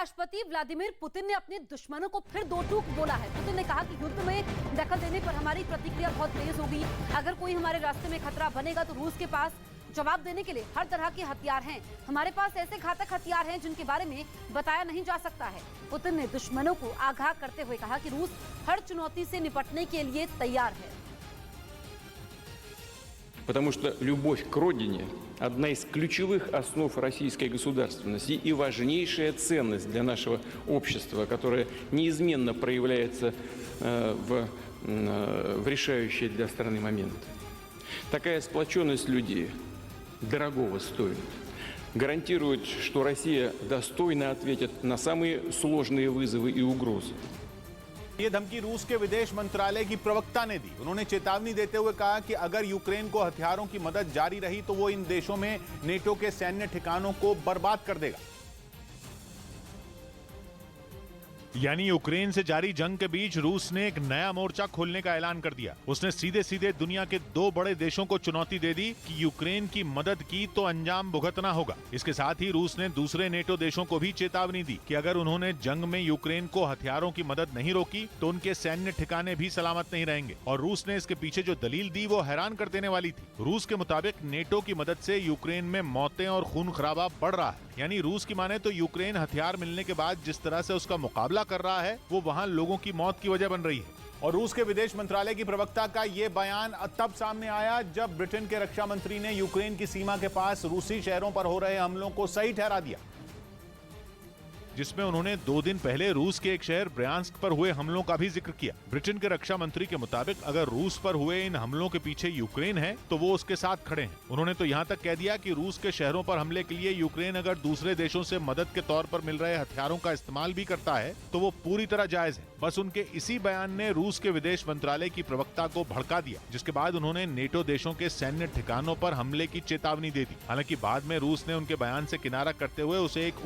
राष्ट्रपति Vladimir Putin ने अपने दुश्मनों को फिर दो टूक बोला है। पुतिन ने कहा कि युद्ध में दखल देने पर हमारी प्रतिक्रिया बहुत तेज होगी। अगर कोई हमारे रास्ते में खतरा बनेगा तो रूस के पास जवाब देने के लिए हर तरह के हथियार हैं। हमारे पास ऐसे घातक हथियार हैं जिनके बारे में बताया नहीं जा सकता है। पुतिन ने दुश्मनों को आगाह करते हुए कहा कि रूस हर चुनौती से निपटने के लिए तैयार है। Потому что любовь к родине – одна из ключевых основ российской государственности и важнейшая ценность для нашего общества, которая неизменно проявляется в решающие для страны моменты. Такая сплоченность людей дорогого стоит. Гарантирует, что Россия достойно ответит на самые сложные вызовы и угрозы. ये धमकी रूस के विदेश मंत्रालय की प्रवक्ता ने दी। उन्होंने चेतावनी देते हुए कहा कि अगर यूक्रेन को हथियारों की मदद जारी रही तो वो इन देशों में नेटो के सैन्य ठिकानों को बर्बाद कर देगा। यानी यूक्रेन से जारी जंग के बीच रूस ने एक नया मोर्चा खोलने का ऐलान कर दिया। उसने सीधे सीधे दुनिया के दो बड़े देशों को चुनौती दे दी कि यूक्रेन की मदद की तो अंजाम भुगतना होगा। इसके साथ ही रूस ने दूसरे नेटो देशों को भी चेतावनी दी कि अगर उन्होंने जंग में यूक्रेन को हथियारों की मदद नहीं रोकी तो उनके सैन्य ठिकाने भी सलामत नहीं रहेंगे। और रूस ने इसके पीछे जो दलील दी वो हैरान कर देने वाली थी। रूस के मुताबिक नेटो की मदद से यूक्रेन में मौतें और खून खराबा बढ़ रहा है। यानी रूस की माने तो यूक्रेन हथियार मिलने के बाद जिस तरह से उसका मुकाबला कर रहा है वो वहां लोगों की मौत की वजह बन रही है। और रूस के विदेश मंत्रालय की प्रवक्ता का ये बयान तब सामने आया जब ब्रिटेन के रक्षा मंत्री ने यूक्रेन की सीमा के पास रूसी शहरों पर हो रहे हमलों को सही ठहरा दिया, जिसमें उन्होंने 2 दिन पहले रूस के एक शहर ब्रयांस्क पर हुए हमलों का भी जिक्र किया। ब्रिटेन के रक्षा मंत्री के मुताबिक अगर रूस पर हुए इन हमलों के पीछे यूक्रेन है तो वो उसके साथ खड़े हैं। उन्होंने तो यहाँ तक कह दिया कि रूस के शहरों पर हमले के लिए यूक्रेन अगर दूसरे देशों से मदद के तौर पर मिल रहे हथियारों का इस्तेमाल भी करता है तो वो पूरी तरह जायज है। बस उनके इसी बयान ने रूस के विदेश मंत्रालय की प्रवक्ता को भड़का दिया, जिसके बाद उन्होंने नेटो देशों के सैन्य ठिकानों पर हमले की चेतावनी दे दी। हालांकि बाद में रूस ने उनके बयान से किनारा करते हुए उसे एक